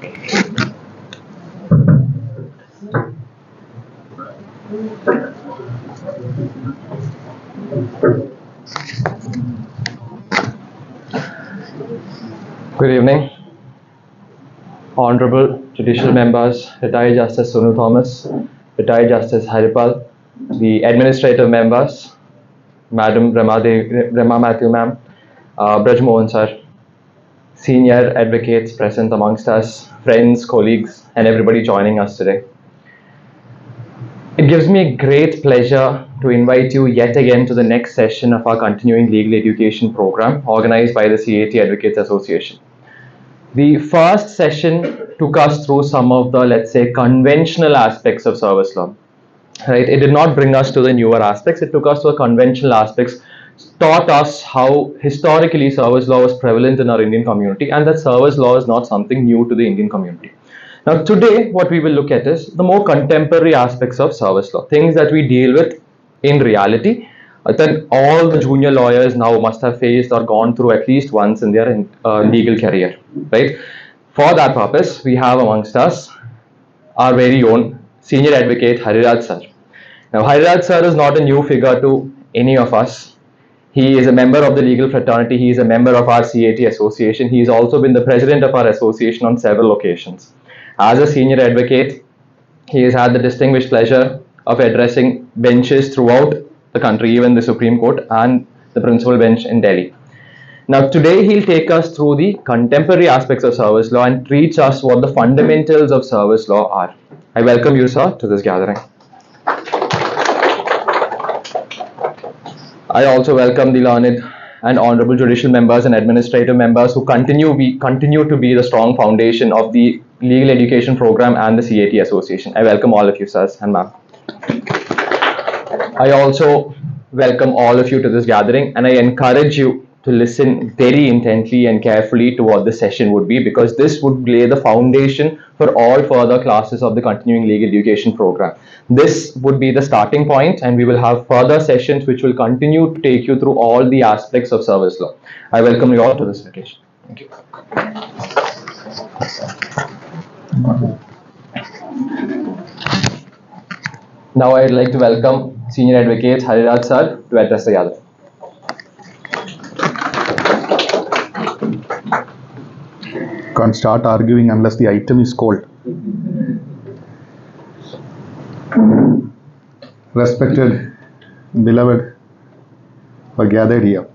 Good evening, Honorable Judicial Members, Retired Justice Sonu Thomas, Retired Justice Haripal, the Administrative Members, Madam Rema Matthew Ma'am, Braj Mohan Sir, Senior Advocates present amongst us, friends, colleagues, and everybody joining us today. It gives me a great pleasure to invite you yet again to the next session of our continuing legal education program organized by the CATAA Advocates Association. The first session took us through some of the, let's say, conventional aspects of service law. Right? It did not bring us to the newer aspects. It took us to the conventional aspects, taught us how historically service law was prevalent in our Indian community, and that service law is not something new to the Indian community. Now, today, what we will look at is the more contemporary aspects of service law, things that we deal with in reality, that all the junior lawyers now must have faced or gone through at least once in their legal career, right? For that purpose, we have amongst us our very own Senior Advocate Hariraj Sir. Now, Hariraj Sir is not a new figure to any of us. He is a member of the legal fraternity. He is a member of our CATAA association. He has also been the president of our association on several occasions. As a senior advocate, he has had the distinguished pleasure of addressing benches throughout the country, even the Supreme Court and the principal bench in Delhi. Now, today he'll take us through the contemporary aspects of service law and teach us what the fundamentals of service law are. I welcome you, sir, to this gathering. I also welcome the learned and honorable judicial members and administrative members who continue to be the strong foundation of the legal education program and the CATAA association. I welcome all of you, sirs and ma'am. I also welcome all of you to this gathering, and I encourage you to listen very intently and carefully to what the session would be, because this would lay the foundation for all further classes of the continuing legal education program. This would be the starting point, and we will have further sessions which will continue to take you through all the aspects of service law. I welcome you all to this occasion. Thank you. Now I'd like to welcome Senior Advocate Hariraj Sir to address the gathering. Can't start arguing unless the item is called. Respected, beloved, are gathered here.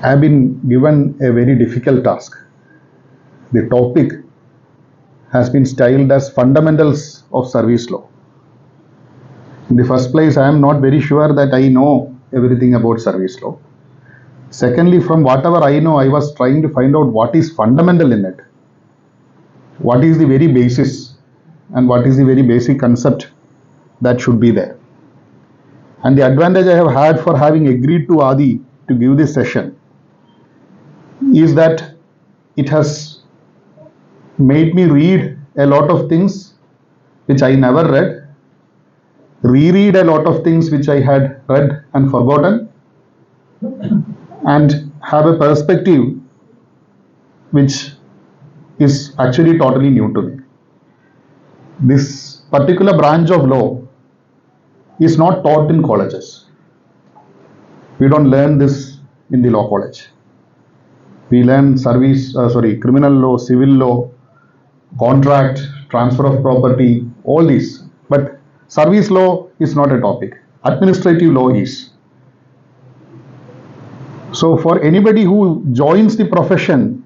I have been given a very difficult task. The topic has been styled as fundamentals of service law. In the first place, I am not very sure that I know everything about service law. Secondly, from whatever I know, I was trying to find out what is fundamental in it. What is the very basis and what is the very basic concept that should be there. And the advantage I have had for having agreed to Adi to give this session is that it has made me read a lot of things which I never read, reread a lot of things which I had read and forgotten, and have a perspective which is actually totally new to me. This particular branch of law is not taught in colleges. We don't learn this in the law college. We learn criminal law, civil law, contract, transfer of property, all these. But service law is not a topic. Administrative law is. So for anybody who joins the profession,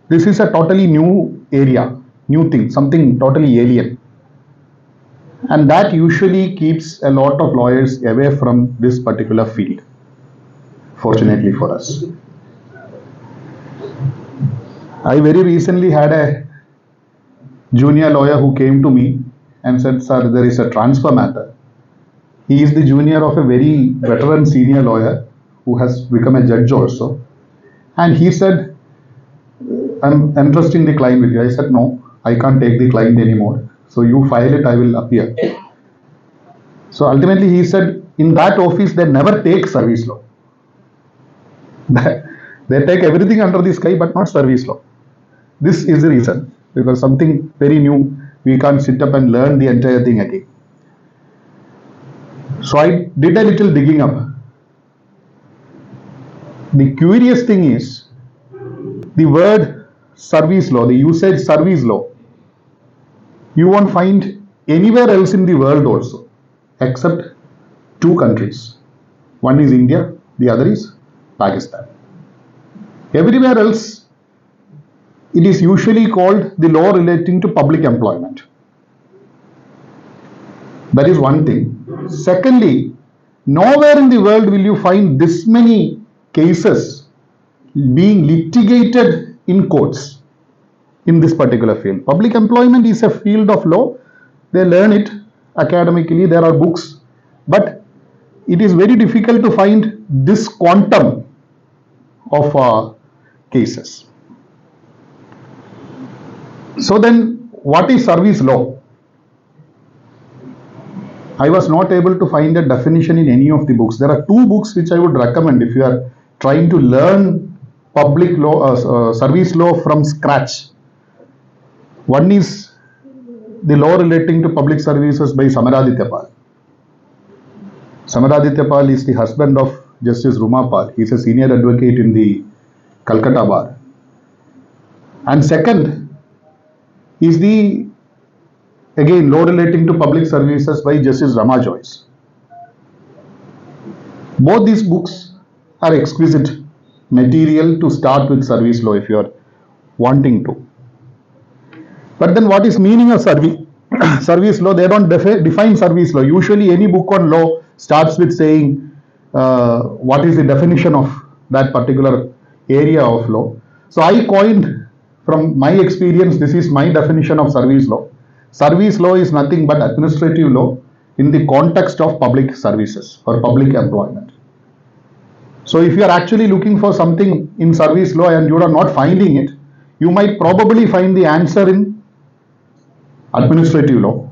this is a totally new area, new thing, something totally alien. And that usually keeps a lot of lawyers away from this particular field, fortunately for us. I very recently had a junior lawyer who came to me and said, "Sir, there is a transfer matter." He is the junior of a very veteran senior lawyer who has become a judge also. And he said, "I'm entrusting the client with you." I said, "No, I can't take the client anymore. So you file it, I will appear." So ultimately he said, in that office they never take service law. They take everything under the sky but not service law. This is the reason, because something very new, we can't sit up and learn the entire thing again. So I did a little digging up. The curious thing is, the word service law, the usage service law, you won't find anywhere else in the world also, except two countries. One is India, the other is Pakistan. Everywhere else, it is usually called the law relating to public employment. That is one thing. Secondly, nowhere in the world will you find this many cases being litigated in courts in this particular field. Public employment is a field of law. They learn it academically, there are books, but it is very difficult to find this quantum of cases. So then, what is service law? I was not able to find a definition in any of the books. There are two books which I would recommend if you are trying to learn public law, service law from scratch. One is the law relating to public services by Samaraditya Pal. Samaraditya Pal is the husband of Justice Ruma Pal. He is a senior advocate in the Calcutta Bar. And second is the, again, law relating to public services by Justice Rama Joyce. Both these books are exquisite material to start with service law if you are wanting to. But then what is meaning of service law? They don't define service law. Usually any book on law starts with saying what is the definition of that particular area of law. So I coined, from my experience, this is my definition of service law. Service law is nothing but administrative law in the context of public services or public employment. So if you are actually looking for something in service law and you are not finding it, you might probably find the answer in administrative law.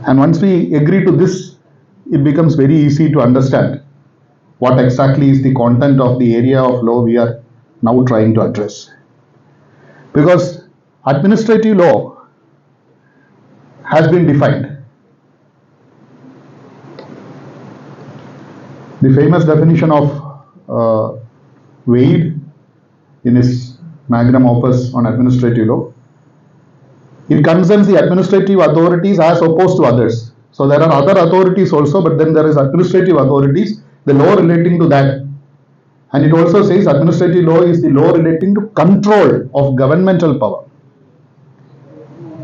And once we agree to this, it becomes very easy to understand what exactly is the content of the area of law we are now trying to address. Because administrative law has been defined. The famous definition of Wade in his magnum opus on administrative law, it concerns the administrative authorities as opposed to others. So there are other authorities also, but then there is administrative authorities, the law relating to that. And it also says administrative law is the law relating to control of governmental power.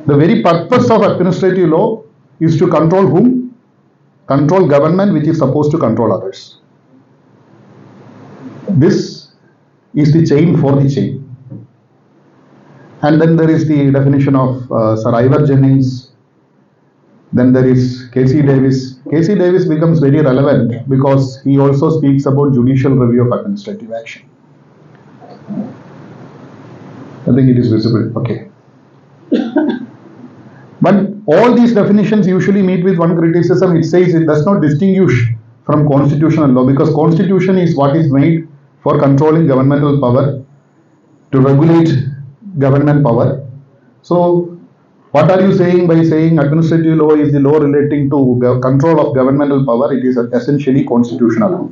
The very purpose of administrative law is to control whom? Control government, which is supposed to control others. This is the chain for the chain. And then there is the definition of Sir Ivor Jennings. Then there is K.C. Davis. K.C. Davis becomes very relevant because he also speaks about judicial review of administrative action. I think it is visible. Okay. But all these definitions usually meet with one criticism. It says it does not distinguish from constitutional law, because constitution is what is made for controlling governmental power, to regulate government power. So what are you saying by saying administrative law is the law relating to control of governmental power? It is essentially constitutional law.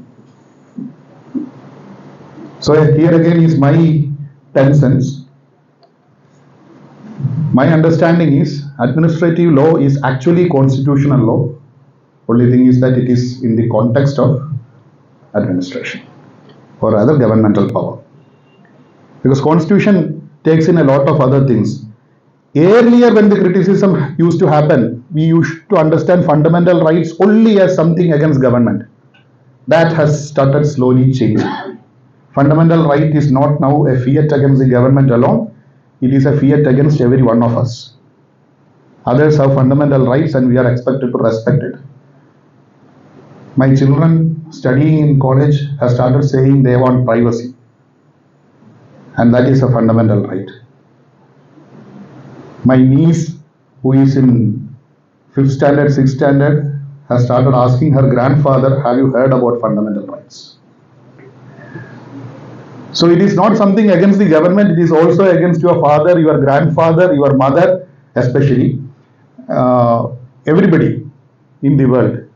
So here again is my 10 cents. My understanding is administrative law is actually constitutional law. Only thing is that it is in the context of administration or rather governmental power. Because constitution takes in a lot of other things. Earlier, when the criticism used to happen, we used to understand fundamental rights only as something against government. That has started slowly changing. Fundamental right is not now a fiat against the government alone. It is a fiat against every one of us. Others have fundamental rights and we are expected to respect it. My children studying in college have started saying they want privacy. And that is a fundamental right. My niece, who is in 5th standard, 6th standard, has started asking her grandfather, have you heard about fundamental rights? So it is not something against the government, it is also against your father, your grandfather, your mother, especially everybody in the world.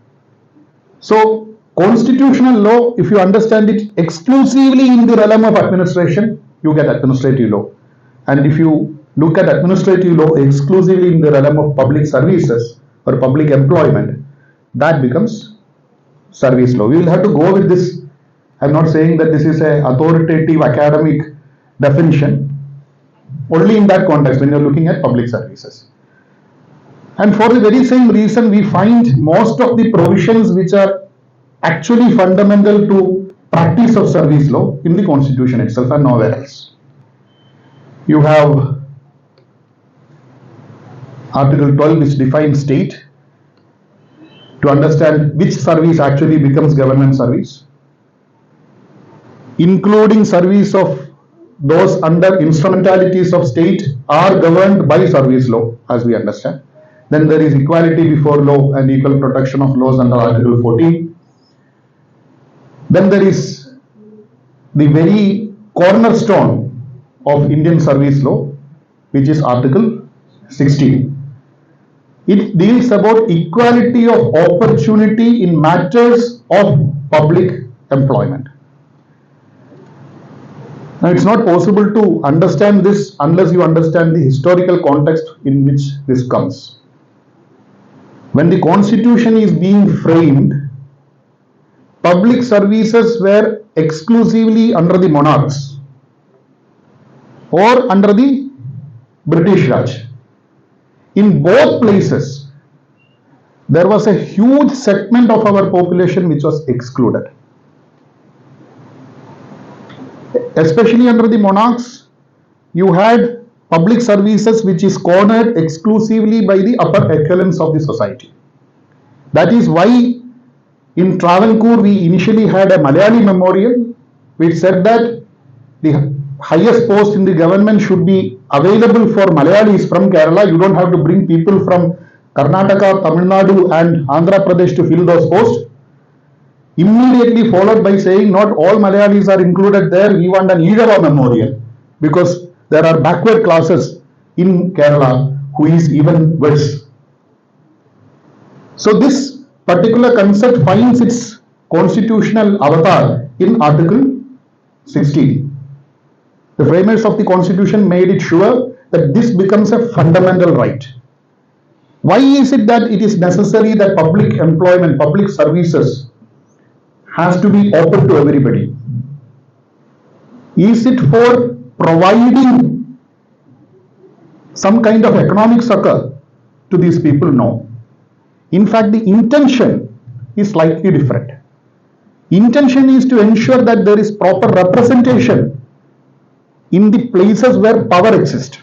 So constitutional law, if you understand it exclusively in the realm of administration, you get administrative law. And if you look at administrative law exclusively in the realm of public services or public employment, that becomes service law. We will have to go with this. I'm not saying that this is an authoritative academic definition, only in that context when you're looking at public services. And for the very same reason, we find most of the provisions which are actually fundamental to practice of service law in the constitution itself and nowhere else. You have Article 12 which defines state to understand which service actually becomes government service, including service of those under instrumentalities of state are governed by service law, as we understand. Then there is equality before law and equal protection of laws under Article 14. Then there is the very cornerstone of Indian service law, which is Article 16. It deals about equality of opportunity in matters of public employment. Now, it's not possible to understand this unless you understand the historical context in which this comes. When the constitution is being framed, public services were exclusively under the monarchs or under the British Raj. In both places, there was a huge segment of our population which was excluded. Especially under the monarchs, you had public services which is cornered exclusively by the upper echelons of the society. That is why in Travancore we initially had a Malayali memorial which said that the highest post in the government should be available for Malayalis from Kerala. You don't have to bring people from Karnataka, Tamil Nadu and Andhra Pradesh to fill those posts. Immediately followed by saying not all Malayalis are included there, we want an Eedava memorial because there are backward classes in Kerala who is even worse. So this particular concept finds its constitutional avatar in Article 16. The framers of the constitution made it sure that this becomes a fundamental right. Why is it that it is necessary that public employment, public services has to be open to everybody? Is it for providing some kind of economic succor to these people? No. In fact, the intention is slightly different. Intention is to ensure that there is proper representation in the places where power exists.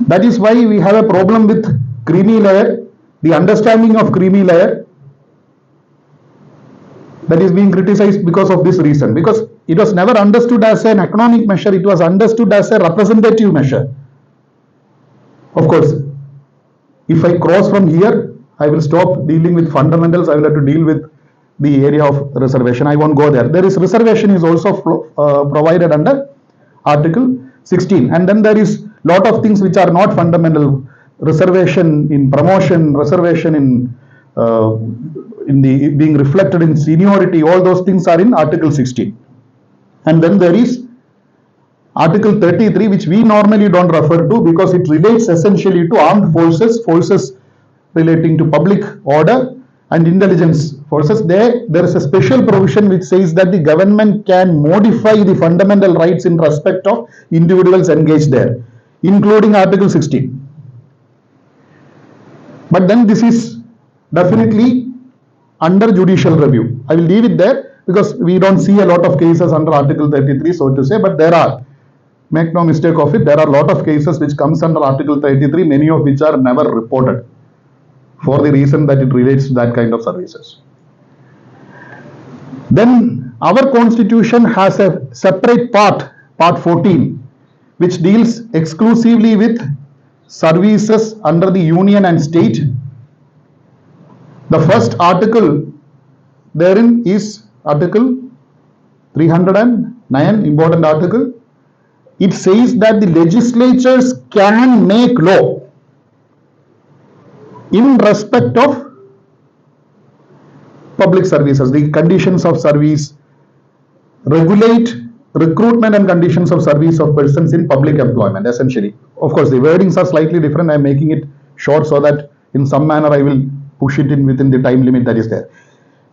That is why we have a problem with creamy layer, the understanding of creamy layer that is being criticized because of this reason, because it was never understood as an economic measure, it was understood as a representative measure. Of course, if I cross from here, I will stop dealing with fundamentals, I will have to deal with the area of reservation. I won't go there. There is reservation is also provided under Article 16, and then there is lot of things which are not fundamental. Reservation in promotion, reservation in the being reflected in seniority, all those things are in Article 16. And then there is Article 33, which we normally don't refer to because it relates essentially to armed forces, forces relating to public order and intelligence forces. There is a special provision which says that the government can modify the fundamental rights in respect of individuals engaged there, including Article 16. But then this is definitely under judicial review. I will leave it there because we don't see a lot of cases under Article 33, so to say, but there are. Make no mistake of it, there are a lot of cases which comes under Article 33, many of which are never reported for the reason that it relates to that kind of services. Then our constitution has a separate part, part 14, which deals exclusively with services under the union and state. The first article therein is Article 309, important article. It says that the legislatures can make law in respect of public services, the conditions of service, regulate recruitment and conditions of service of persons in public employment, essentially. Of course, the wordings are slightly different. I am making it short so that in some manner I will push it in within the time limit that is there.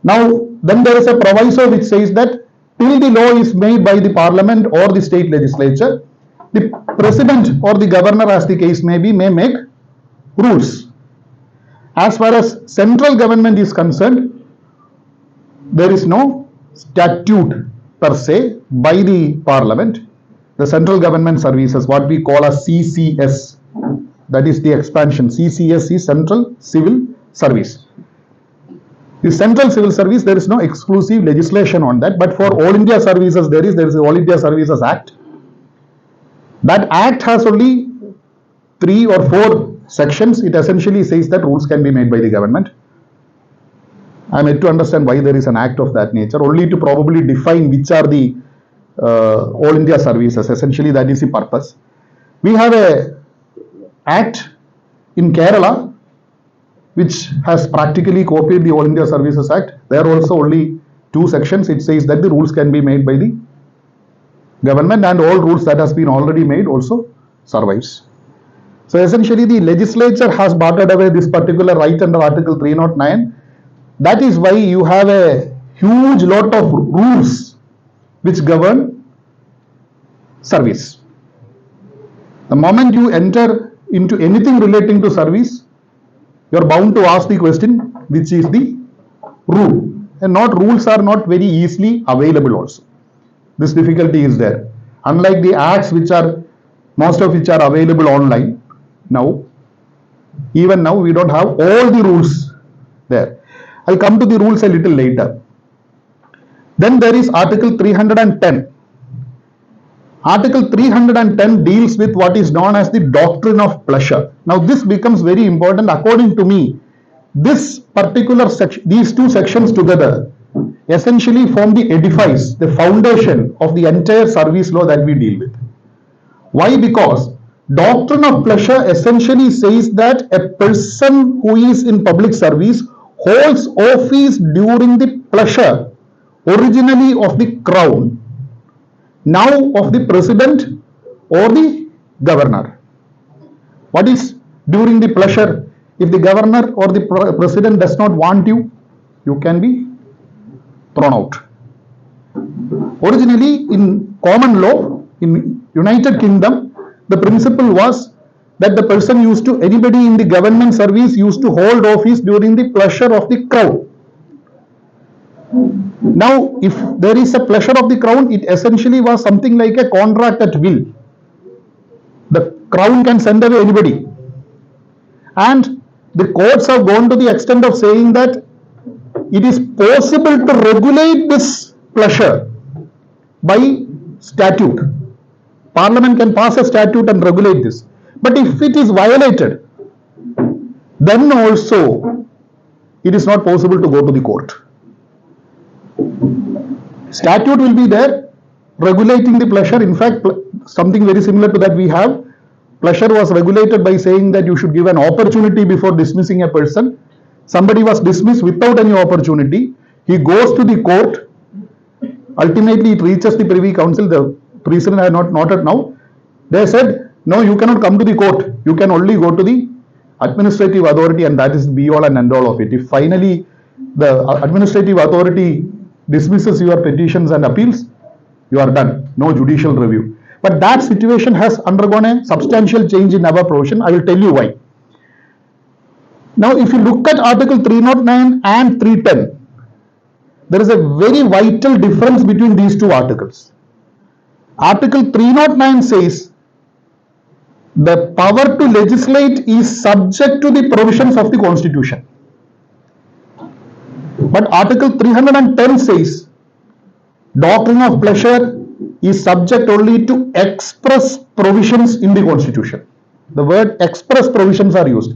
Now, then there is a proviso which says that till the law is made by the parliament or the state legislature, the president or the governor, as the case may be, may make rules. As far as central government is concerned, there is no statute per se by the parliament. The central government services, what we call as CCS, that is the expansion. CCS is Central Civil Service. The Central Civil Service, there is no exclusive legislation on that, but for All India Services there is the All India Services Act. That act has only 3 or 4 sections. It essentially says that rules can be made by the government. I am yet to understand why there is an act of that nature, only to probably define which are the All India Services. Essentially that is the purpose. We have a act in Kerala which has practically copied the All India Services Act. There are also only 2 sections. It says that the rules can be made by the government, and all rules that has been already made also survives. So essentially the legislature has bartered away this particular right under Article 309. That is why you have a huge lot of rules which govern service. The moment you enter into anything relating to service, you are bound to ask the question, which is the rule? And rules are not very easily available also. This difficulty is there. Unlike the acts most of which are available online now, even now we don't have all the rules there. I'll come to the rules a little later. Then there is Article 310. Article 310 deals with what is known as the doctrine of pleasure. Now this becomes very important. According to me, this particular section, these 2 sections together essentially form the edifice, the foundation of the entire service law that we deal with. Why? Because doctrine of pleasure essentially says that a person who is in public service holds office during the pleasure originally of the crown, now of the president or the governor. What is during the pleasure? If the governor or the president does not want you, you can be thrown out. Originally in common law in United Kingdom, the principle was that the person anybody in the government service used to hold office during the pleasure of the crown. Now, if there is a pleasure of the crown, it essentially was something like a contract at will. The crown can send away anybody. And the courts have gone to the extent of saying that it is possible to regulate this pleasure by statute. Parliament can pass a statute and regulate this. But if it is violated, then also it is not possible to go to the court. Statute will be there regulating the pleasure. In fact, something very similar to that we have. Pleasure was regulated by saying that you should give an opportunity before dismissing a person. Somebody was dismissed without any opportunity. He goes to the court. Ultimately, it reaches the Privy Council. The precedent I have not noted now. They said, no, you cannot come to the court. You can only go to the administrative authority, and that is the be all and end all of it. If finally the administrative authority dismisses your petitions and appeals, you are done. No judicial review. But that situation has undergone a substantial change in our profession. I will tell you why. Now, if you look at Article 309 and 310, there is a very vital difference between these 2 articles. Article 309 says the power to legislate is subject to the provisions of the Constitution. But Article 310 says doctrine of pleasure is subject only to express provisions in the Constitution. The word express provisions are used.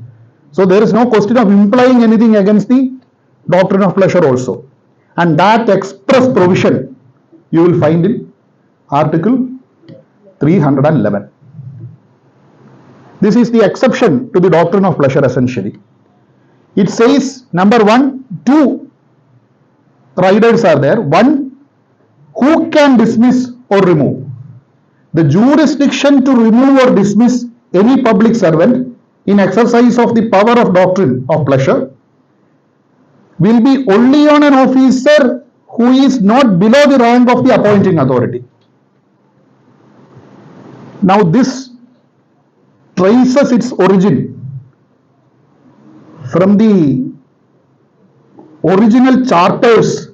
So there is no question of implying anything against the doctrine of pleasure also. And that express provision you will find in Article 311. This is the exception to the doctrine of pleasure essentially. It says, number one, two riders are there. One, who can dismiss or remove? The jurisdiction to remove or dismiss any public servant in exercise of the power of doctrine of pleasure will be only on an officer who is not below the rank of the appointing authority. Now this traces its origin from the original charters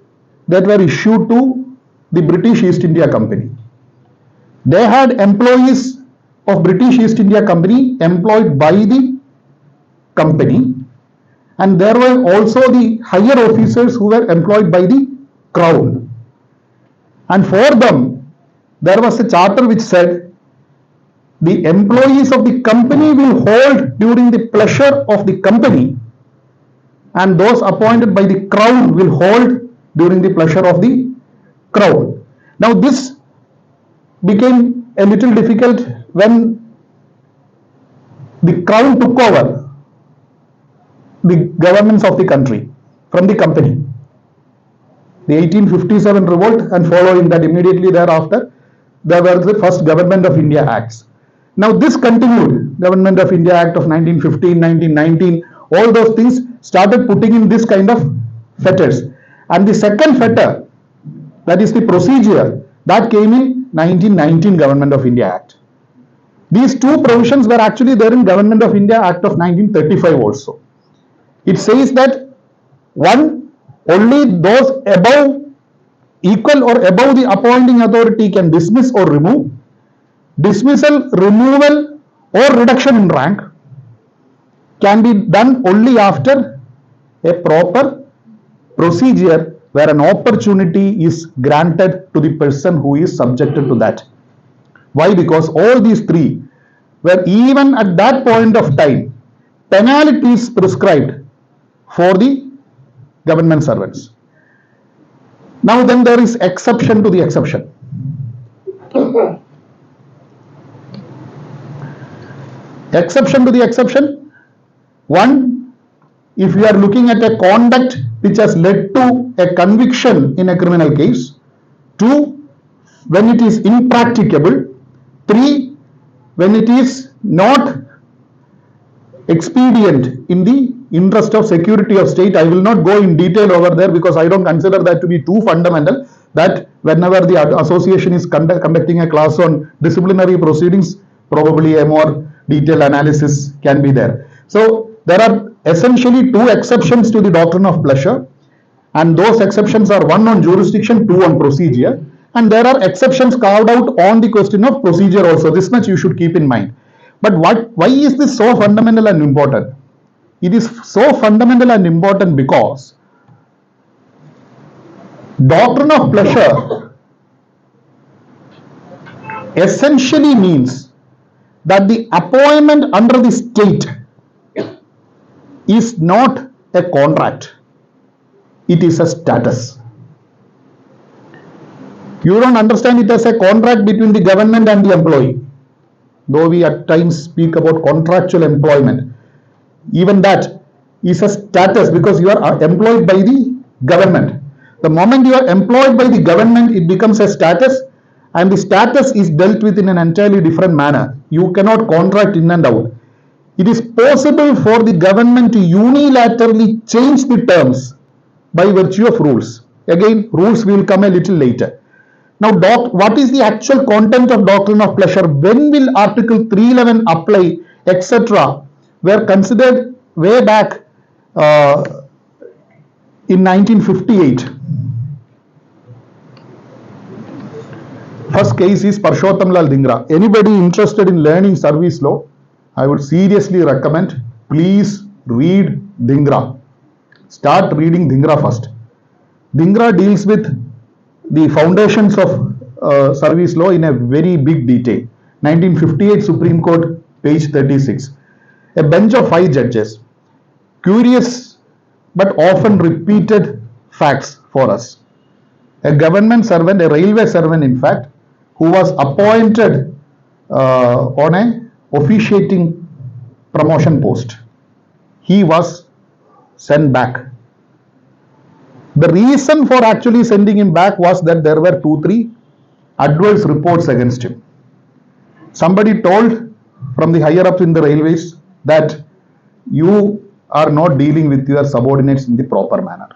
that were issued to the British East India Company. They had employees of British East India Company employed by the company, and there were also the higher officers who were employed by the Crown. And for them, there was a charter which said the employees of the company will hold during the pleasure of the company, and those appointed by the Crown will hold during the pleasure of the Crown. Now this became a little difficult when the Crown took over the governance of the country from the company. The 1857 revolt, and following that immediately thereafter, there were the first Government of India Acts. Now this continued, Government of India Act of 1915, 1919, all those things started putting in this kind of fetters. And the second fetter, that is the procedure, that came in 1919 Government of India Act. These two provisions were actually there in Government of India Act of 1935 also. It says that one, only those above, equal or above the appointing authority can dismiss or remove. Dismissal, removal or reduction in rank can be done only after a proper procedure where an opportunity is granted to the person who is subjected to that. Why? Because all these three were, even at that point of time, penalties prescribed for the government servants. Now then there is exception to the exception. Exception to the exception. One, if you are looking at a conduct which has led to a conviction in a criminal case. Two, when it is impracticable. Three, when it is not expedient in the interest of security of state. I will not go in detail over there because I don't consider that to be too fundamental, that whenever the association is conducting a class on disciplinary proceedings, probably a more detailed analysis can be there. So there are essentially two exceptions to the doctrine of pleasure, and those exceptions are one on jurisdiction, two on procedure, and there are exceptions carved out on the question of procedure also. This much you should keep in mind. But why is this so fundamental and important? It is so fundamental and important because doctrine of pleasure essentially means that the appointment under the state is not a contract, it is a status. You don't understand it as a contract between the government and the employee, though we at times speak about contractual employment. Even that is a status because you are employed by the government. The moment you are employed by the government, it becomes a status, and the status is dealt with in an entirely different manner. You cannot contract in and out. It is possible for the government to unilaterally change the terms by virtue of rules. Again, rules will come a little later. Now, what is the actual content of doctrine of pleasure? When will Article 311 apply, etc.? Were considered way back in 1958. First case is Parshottam Lal Dhingra. Anybody interested in learning service law, I would seriously recommend, please read Dhingra. Start reading Dhingra first. Dhingra deals with the foundations of service law in a very big detail. 1958 Supreme Court, page 36. A bench of 5 judges. Curious but often repeated facts for us. a government servant, a railway servant in fact, who was appointed on a officiating promotion post. He was sent back. The reason for actually sending him back was that there were 2-3 adverse reports against him. Somebody told from the higher ups in the railways that you are not dealing with your subordinates in the proper manner.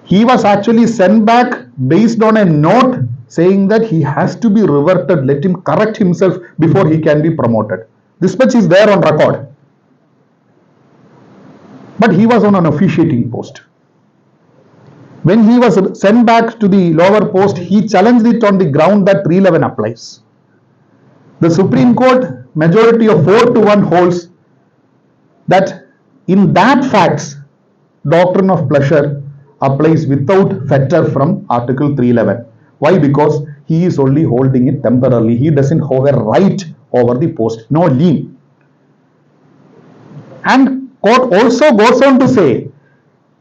He was actually sent back based on a note saying that he has to be reverted, let him correct himself before he can be promoted. This much is there on record. But he was on an officiating post. When he was sent back to the lower post, he challenged it on the ground that 311 applies. The Supreme Court majority of 4-1 holds that in that facts, doctrine of pleasure applies without fetter from Article 311. Why? Because he is only holding it temporarily. He doesn't have a right over the post, no lien. And court also goes on to say,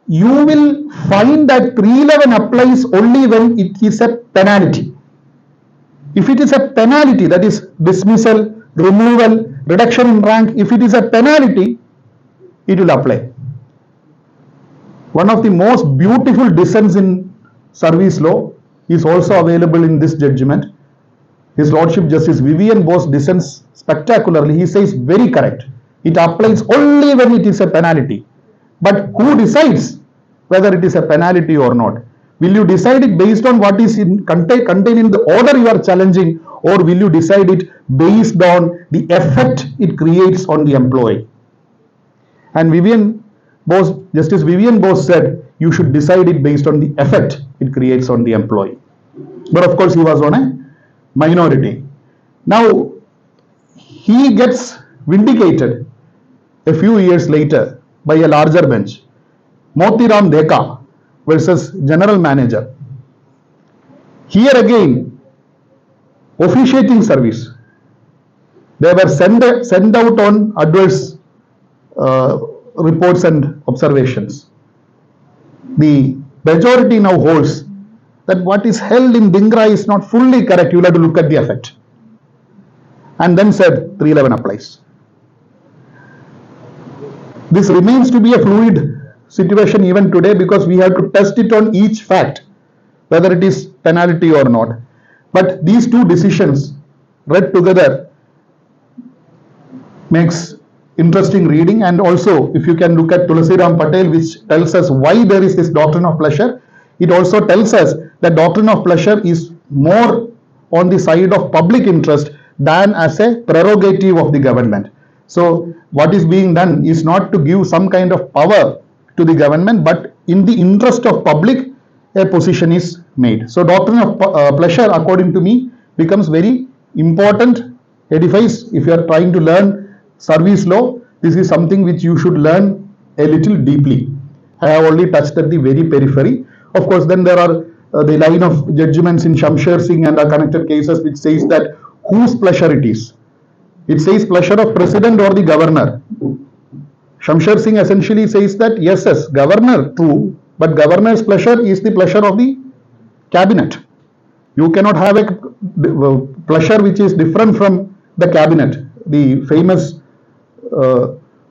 you will find that 311 applies only when it is a penalty. If it is a penalty, that is dismissal, removal, reduction in rank, if it is a penalty, it will apply. One of the most beautiful dissents in service law is also available in this judgment. His Lordship Justice Vivian Bose dissents spectacularly. He says very correct. It applies only when it is a penalty. But who decides whether it is a penalty or not? Will you decide it based on what is contained in the order you are challenging, or will you decide it based on the effect it creates on the employee? And Justice Vivian Bose said you should decide it based on the effect it creates on the employee. But of course, he was on a minority. Now, he gets vindicated a few years later by a larger bench, Motiram Dekha versus General Manager. Here again, officiating service. They were sent out on adverse reports and observations. The majority now holds that what is held in Dhingra is not fully correct. You will have to look at the effect. And then said 311 applies. This remains to be a fluid situation even today, because we have to test it on each fact, whether it is penalty or not. But these two decisions read together makes interesting reading. And also, if you can look at Tulsiram Patel, which tells us why there is this doctrine of pleasure, it also tells us that doctrine of pleasure is more on the side of public interest than as a prerogative of the government. So what is being done is not to give some kind of power to the government, but in the interest of public, a position is made. So doctrine of pleasure, according to me, becomes very important edifice. If you are trying to learn service law, this is something which you should learn a little deeply. I have only touched at the very periphery. Of course, then there are the line of judgments in Shamsher Singh and connected cases, which says that whose pleasure it is. It says pleasure of president or the governor. Shamsher Singh essentially says that yes, governor, true, but governor's pleasure is the pleasure of the cabinet. You cannot have a pleasure which is different from the cabinet. The famous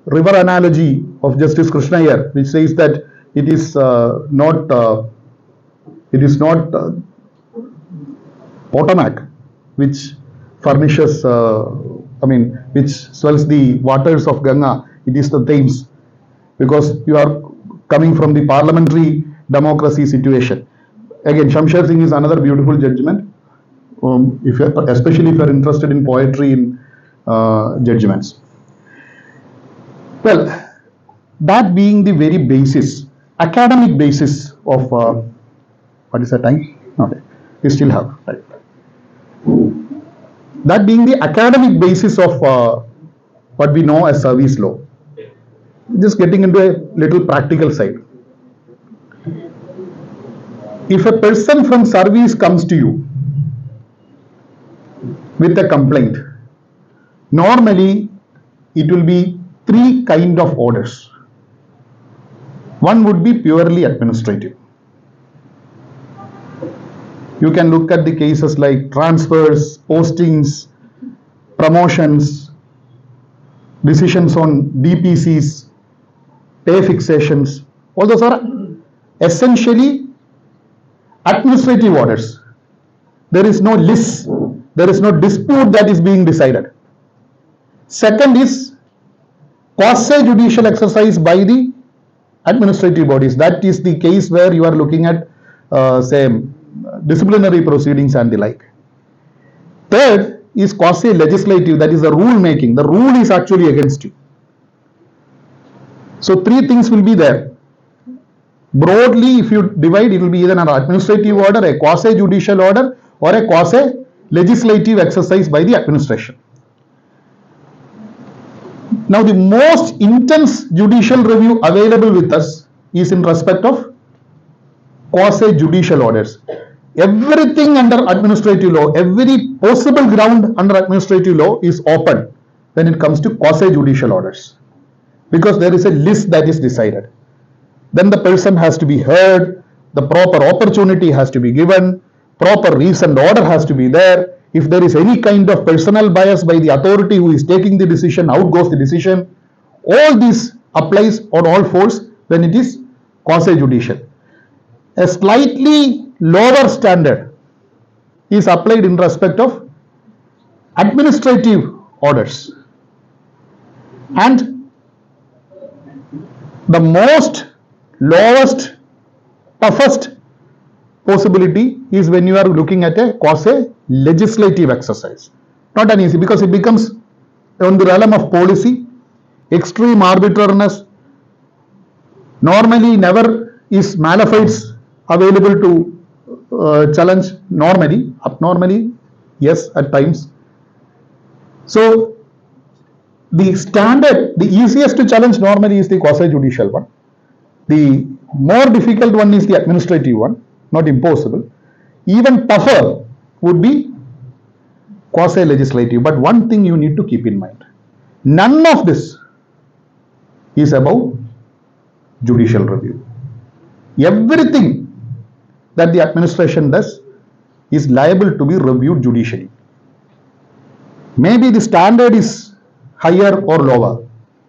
river analogy of Justice Krishna Iyer, which says that it is not Potomac which furnishes, which swells the waters of Ganga. It is the Thames, because you are coming from the parliamentary democracy situation. Again, Shamsher Singh is another beautiful judgment, especially if you are interested in poetry in judgments. Well, that being the very basis, academic basis of what is the time? Okay, we still have time. That being the academic basis of what we know as service law. Just getting into a little practical side. If a person from service comes to you with a complaint, normally it will be three kind of orders. One would be purely administrative. You can look at the cases like transfers, postings, promotions, decisions on DPCs, pay fixations. All those are essentially administrative orders. There is no list, there is no dispute that is being decided. Second is quasi-judicial exercise by the administrative bodies. That is the case where you are looking at, say, disciplinary proceedings and the like. Third is quasi-legislative, that is the rule making. The rule is actually against you. So three things will be there. Broadly, if you divide, it will be either an administrative order, a quasi-judicial order, or a quasi-legislative exercise by the administration. Now, the most intense judicial review available with us is in respect of quasi-judicial orders. Everything under administrative law, every possible ground under administrative law is open when it comes to quasi-judicial orders, because there is a list that is decided. Then the person has to be heard, the proper opportunity has to be given, proper reasoned order has to be there. If there is any kind of personal bias by the authority who is taking the decision, out goes the decision. All this applies on all fours when it is quasi-judicial. A slightly lower standard is applied in respect of administrative orders. And the most lowest, toughest possibility is when you are looking at a quasi-legislative exercise. Not an easy, because it becomes on the realm of policy, extreme arbitrariness. Normally, never is malefice available to challenge normally. Abnormally, yes, at times. So, the standard, the easiest to challenge normally is the quasi-judicial one. The more difficult one is the administrative one. Not impossible. Even tougher would be quasi-legislative. But one thing you need to keep in mind, none of this is about judicial review. Everything that the administration does is liable to be reviewed judicially. Maybe the standard is higher or lower,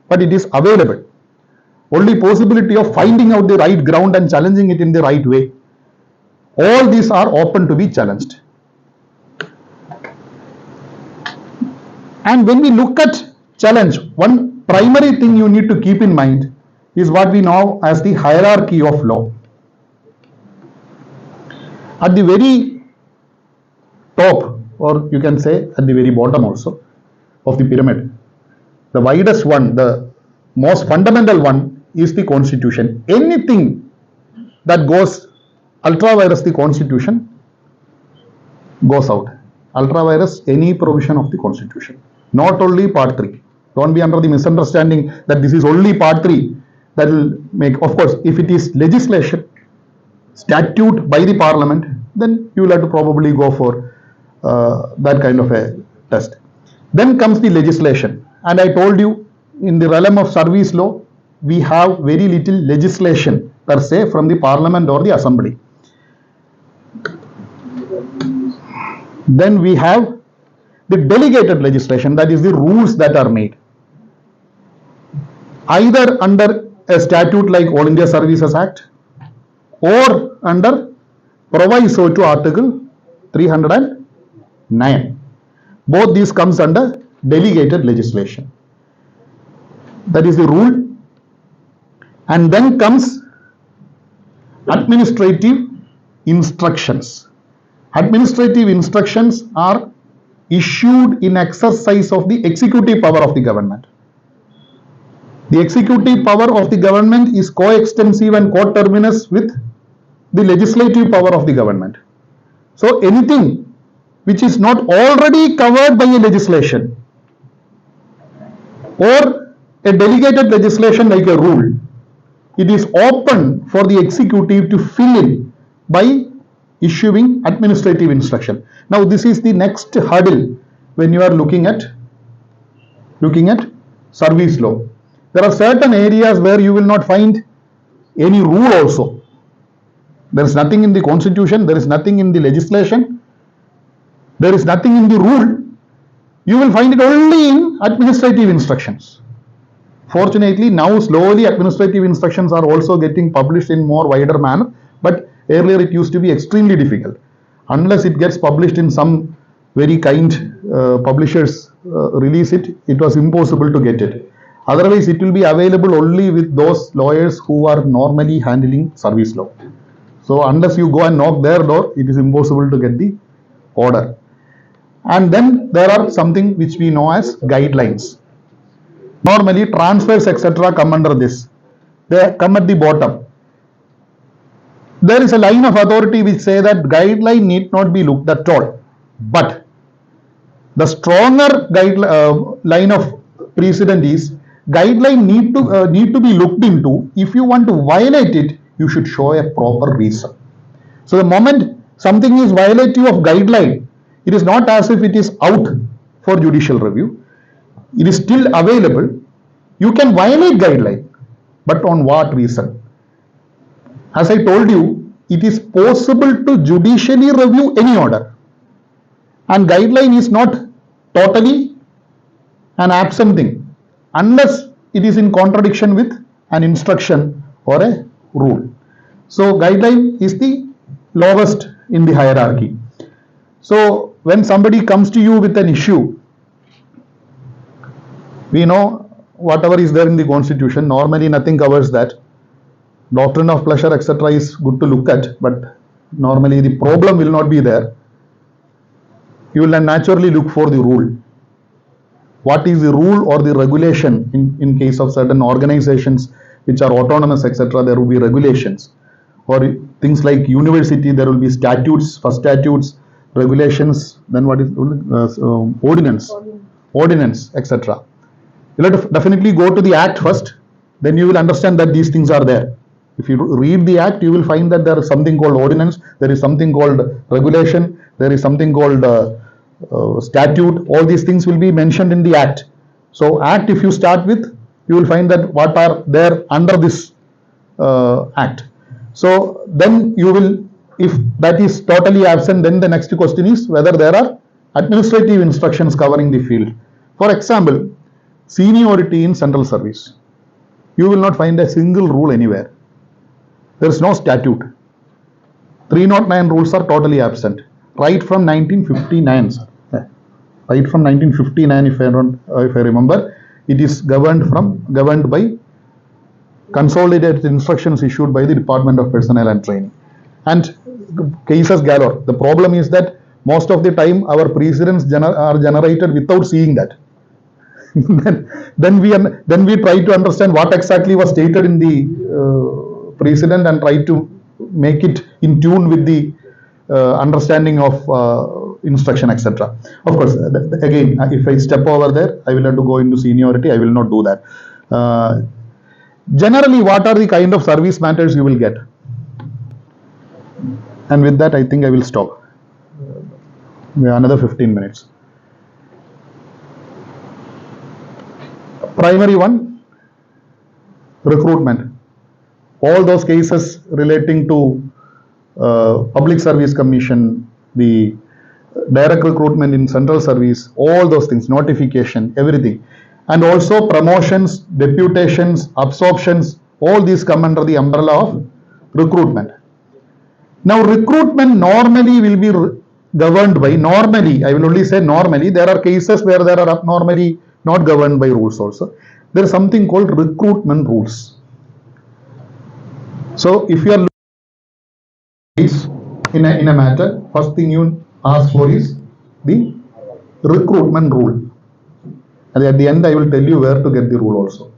but it is available. Only possibility of finding out the right ground and challenging it in the right way. All these are open to be challenged. And when we look at challenge, one primary thing you need to keep in mind is what we know as the hierarchy of law. At the very top, or you can say at the very bottom also of the pyramid, the widest one, the most fundamental one is the Constitution. Anything that goes ultra vires the Constitution goes out. Ultra vires any provision of the Constitution, not only part 3. Don't be under the misunderstanding that this is only part 3 that will make. Of course, if it is legislation, statute by the Parliament, then you will have to probably go for that kind of a test. Then comes the legislation, and I told you in the realm of service law, we have very little legislation per se from the Parliament or the Assembly. Then we have the delegated legislation, that is the rules that are made either under a statute like All India Services Act or under proviso to Article 309. Both these comes under delegated legislation. That is the rule. And then comes administrative instructions. Administrative instructions are issued in exercise of the executive power of the government. The executive power of the government is coextensive and coterminous with the legislative power of the government. So anything which is not already covered by a legislation or a delegated legislation like a rule, it is open for the executive to fill in by issuing administrative instruction. Now this is the next hurdle when you are looking at service law. There are certain areas where you will not find any rule also. There is nothing in the constitution, there is nothing in the legislation, there is nothing in the rule. You will find it only in administrative instructions. Fortunately, now slowly administrative instructions are also getting published in more wider manner, but earlier it used to be extremely difficult. Unless it gets published in some very kind publishers release it, it was impossible to get it. Otherwise, it will be available only with those lawyers who are normally handling service law. So unless you go and knock their door, it is impossible to get the order. And then there are something which we know as guidelines. Normally transfers etc. come under this. They come at the bottom. There is a line of authority which say that guideline need not be looked at all. But the stronger line of precedent is guideline need to be looked into. If you want to violate it, you should show a proper reason. So the moment something is violative of guideline, it is not as if it is out for judicial review. It is still available. You can violate guideline, but on what reason? As I told you, it is possible to judicially review any order. And guideline is not totally an absent thing, unless it is in contradiction with an instruction or a rule. So guideline is the lowest in the hierarchy. So when somebody comes to you with an issue, we know whatever is there in the constitution, normally nothing covers that. Doctrine of pleasure etc. is good to look at, but normally the problem will not be there. You will naturally look for the rule. What is the rule or the regulation in case of certain organizations which are autonomous etc. There will be regulations. Or things like university, there will be statutes, first statutes, regulations, then what is ordinance etc. You will have to definitely go to the act first, then you will understand that these things are there. If you read the act, you will find that there is something called ordinance, there is something called regulation, there is something called statute. All these things will be mentioned in the act. So act, if you start with, you will find that what are there under this act. So then you will, if that is totally absent, then the next question is whether there are administrative instructions covering the field. For example, seniority in central service. You will not find a single rule anywhere. There is no statute. 309 rules are totally absent. Right from 1959, sir. Right from 1959, if I remember, it is governed by consolidated instructions issued by the Department of Personnel and Training. And cases galore. The problem is that most of the time our precedents are generated without seeing that. then we try to understand what exactly was stated in the precedent and try to make it in tune with the understanding of instruction etc. Of course, again, if I step over there, I will have to go into seniority. I will not do that. Generally, what are the kind of service matters you will get? And with that, I think I will stop. We have another 15 minutes. Primary one, recruitment. All those cases relating to Public Service Commission, the direct recruitment in central service, all those things, notification, everything. And also promotions, deputations, absorptions, all these come under the umbrella of recruitment. Now recruitment normally will be governed by, normally, I will only say normally, there are cases where there are abnormally not governed by rules also. There is something called recruitment rules. So if you are looking in a matter, first thing you ask for is the recruitment rule. And at the end I will tell you where to get the rule also.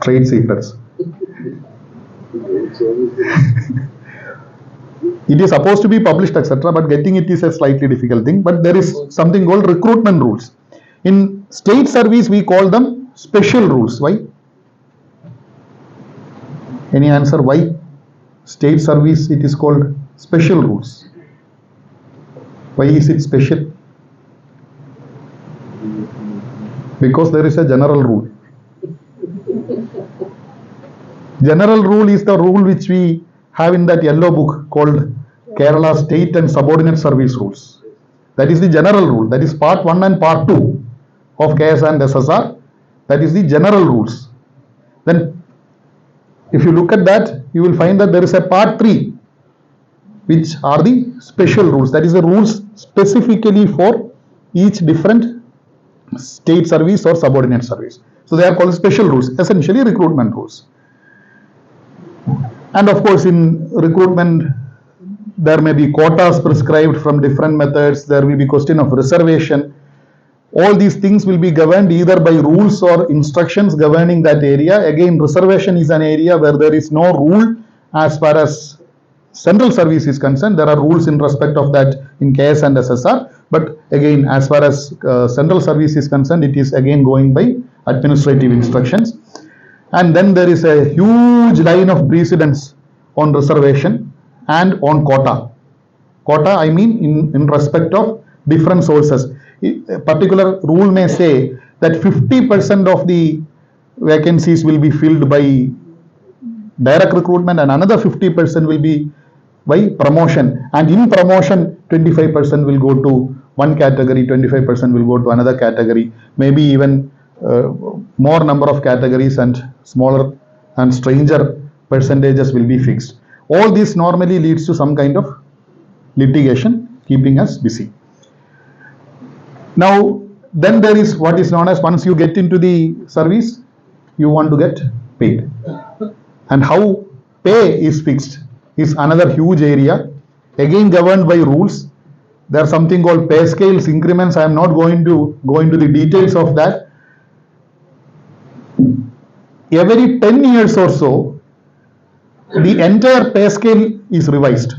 Trade secrets. It is supposed to be published etc. but getting it is a slightly difficult thing. But there is something called recruitment rules. In state service we call them special rules. Why? Any answer why? State service it is called special rules. Why is it special? Because there is a general rule. General rule is the rule which we have in that yellow book called Kerala State and Subordinate Service Rules. That is the general rule. That is part 1 and part 2 of KS and SSR. That is the general rules. Then if you look at that, you will find that there is a part 3, which are the special rules. That is the rules specifically for each different state service or subordinate service. So they are called special rules, essentially recruitment rules. And of course, in recruitment, there may be quotas prescribed from different methods. There will be question of reservation. All these things will be governed either by rules or instructions governing that area. Again, reservation is an area where there is no rule as far as central service is concerned. There are rules in respect of that in KS and SSR. But again, as far as central service is concerned, it is again going by administrative instructions. And then there is a huge line of precedence on reservation and on quota. Quota, I mean in respect of different sources. A particular rule may say that 50% of the vacancies will be filled by direct recruitment and another 50% will be by promotion. And in promotion, 25% will go to one category, 25% will go to another category, maybe even more number of categories and smaller and stranger percentages will be fixed. All this normally leads to some kind of litigation, keeping us busy. Now, then there is what is known as, once you get into the service, you want to get paid. And how pay is fixed is another huge area, again governed by rules. There are something called pay scales, increments. I am not going to go into the details of that. Every 10 years or so, the entire pay scale is revised.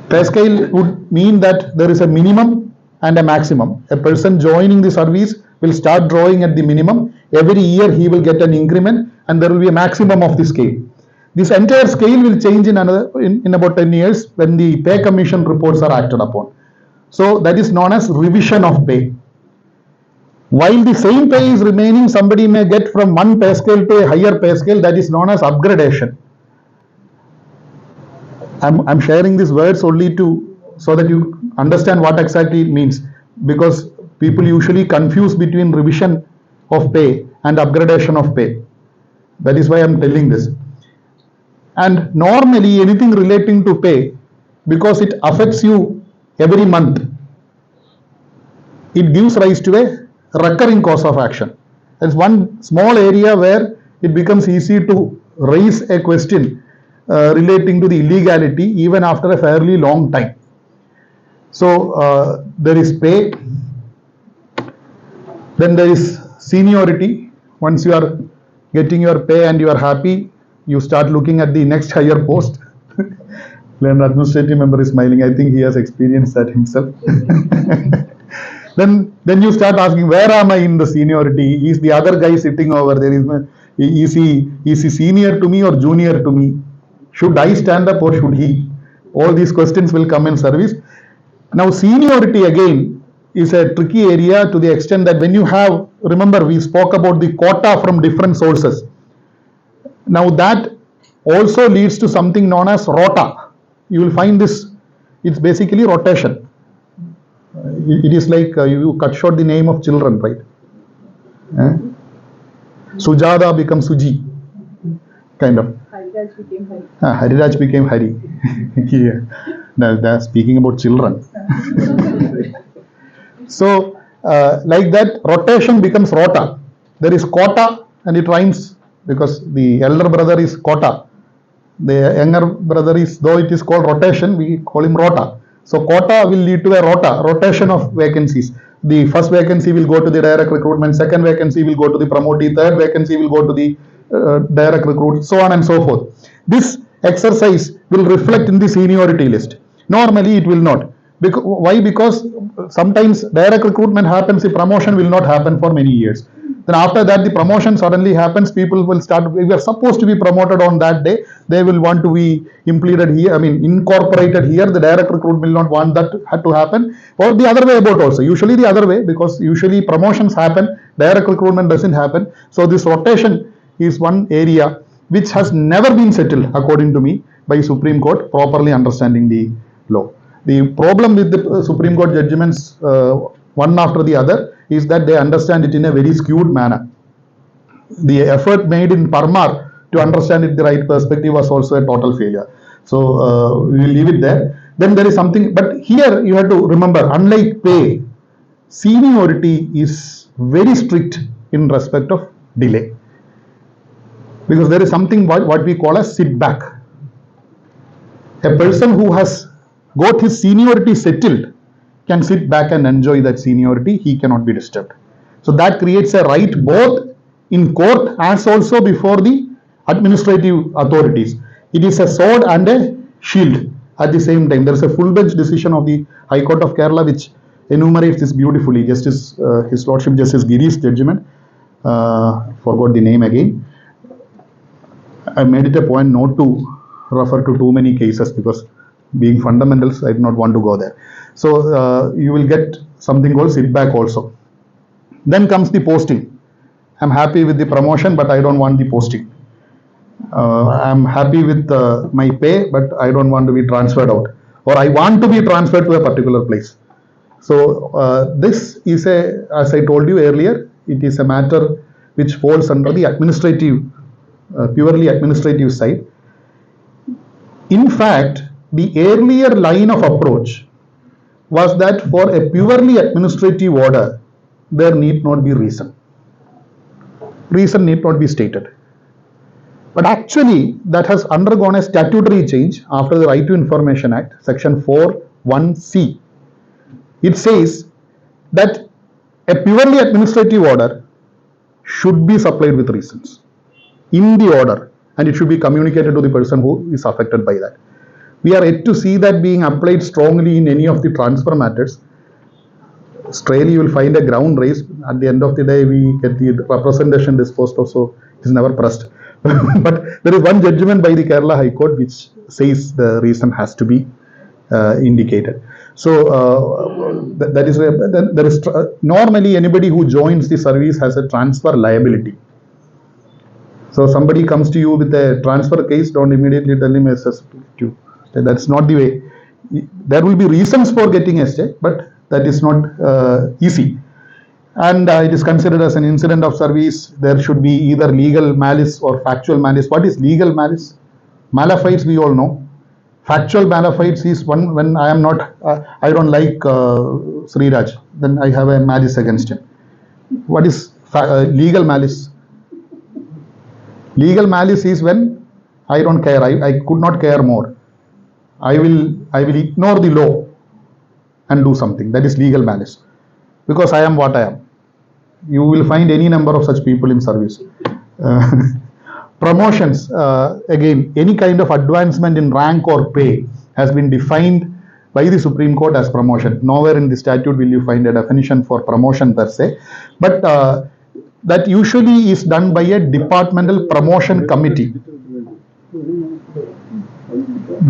Pay scale would mean that there is a minimum and a maximum. A person joining the service will start drawing at the minimum. Every year he will get an increment and there will be a maximum of the scale. This entire scale will change in about 10 years when the pay commission reports are acted upon. So that is known as revision of pay. While the same pay is remaining, somebody may get from one pay scale to a higher pay scale. That is known as upgradation. I'm sharing these words only so that you understand what exactly it means, because people usually confuse between revision of pay and upgradation of pay. That is why I'm telling this. And normally anything relating to pay, because it affects you every month, it gives rise to a recurring cause of action. That's one small area where it becomes easy to raise a question relating to the illegality even after a fairly long time. So there is pay, then there is seniority. Once you are getting your pay and you are happy, you start looking at the next higher post. The administrative member is smiling. I think he has experienced that himself. Then you start asking, where am I in the seniority? Is the other guy sitting over there? Is he senior to me or junior to me? Should I stand up or should he? All these questions will come in service. Now, seniority again is a tricky area to the extent that when you have, remember we spoke about the quota from different sources. Now that also leads to something known as rota. You will find this, it's basically rotation. It is like you cut short the name of children, right? Sujata becomes Suji, kind of. Hariraj became Hari. Hariraj became Hari. Yeah. Now, speaking about children. So, like that, rotation becomes rota. There is quota and it rhymes because the elder brother is quota. The younger brother is, though it is called rotation, we call him rota. So quota will lead to a rotation of vacancies. The first vacancy will go to the direct recruitment, second vacancy will go to the promotee, third vacancy will go to the direct recruit, so on and so forth. This exercise will reflect in the seniority list. Normally it will not. Why? Because sometimes direct recruitment happens, the promotion will not happen for many years. Then after that, the promotion suddenly happens, people will start, we are supposed to be promoted on that day, they will want to be incorporated here, the direct recruit will not want that to happen, or the other way about also, usually the other way, because usually promotions happen, direct recruitment doesn't happen. So this rotation is one area which has never been settled, according to me, by Supreme Court properly understanding the law. The problem with the Supreme Court judgments, one after the other, is that they understand it in a very skewed manner. The effort made in Parmar to understand it the right perspective was also a total failure. So we will leave it there. Then there is something, but here you have to remember, unlike pay, seniority is very strict in respect of delay, because there is something what we call a sit back. A person who has got his seniority settled can sit back and enjoy that seniority. He cannot be disturbed. So that creates a right both in court as also before the administrative authorities. It is a sword and a shield at the same time. There is a full bench decision of the High Court of Kerala which enumerates this beautifully. Justice, His Lordship Justice Giri's judgment, forgot the name again. I made it a point not to refer to too many cases because being fundamentals, I do not want to go there. So you will get something called sit back also. Then comes the posting. I'm happy with the promotion, but I don't want the posting. I'm happy with my pay, but I don't want to be transferred out, or I want to be transferred to a particular place. So this is as I told you earlier, it is a matter which falls under the administrative, purely administrative side. In fact, the earlier line of approach was that for a purely administrative order, there need not be reason. Reason need not be stated. But actually, that has undergone a statutory change after the Right to Information Act, Section 4(1)(c). It says that a purely administrative order should be supplied with reasons in the order, and it should be communicated to the person who is affected by that. We are yet to see that being applied strongly in any of the transfer matters. Strictly, you will find a ground race. At the end of the day, we get the representation disposed of, so it is never pressed. But there is one judgment by the Kerala High Court which says the reason has to be indicated. So that is there is normally anybody who joins the service has a transfer liability. So somebody comes to you with a transfer case, don't immediately tell him SSQ. That's not the way. There will be reasons for getting a stay, but that is not easy. And it is considered as an incident of service. There should be either legal malice or factual malice. What is legal malice? Malafides we all know. Factual malafides is one when I am not, I don't like Sriraj, then I have a malice against him. What is legal malice? Legal malice is when I don't care. I could not care more. I will ignore the law and do something. That is legal malice, because I am what I am. You will find any number of such people in service. Promotions, again, any kind of advancement in rank or pay has been defined by the Supreme Court as promotion. Nowhere in the statute will you find a definition for promotion per se, but that usually is done by a departmental promotion committee.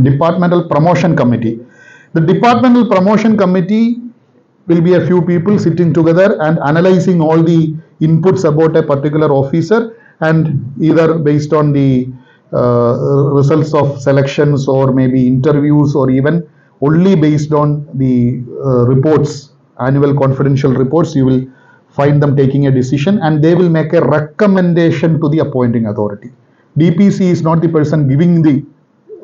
Departmental promotion committee. The departmental promotion committee will be a few people sitting together and analyzing all the inputs about a particular officer, and either based on the results of selections or maybe interviews, or even only based on the reports, annual confidential reports, you will find them taking a decision, and they will make a recommendation to the appointing authority. DPC is not the person giving the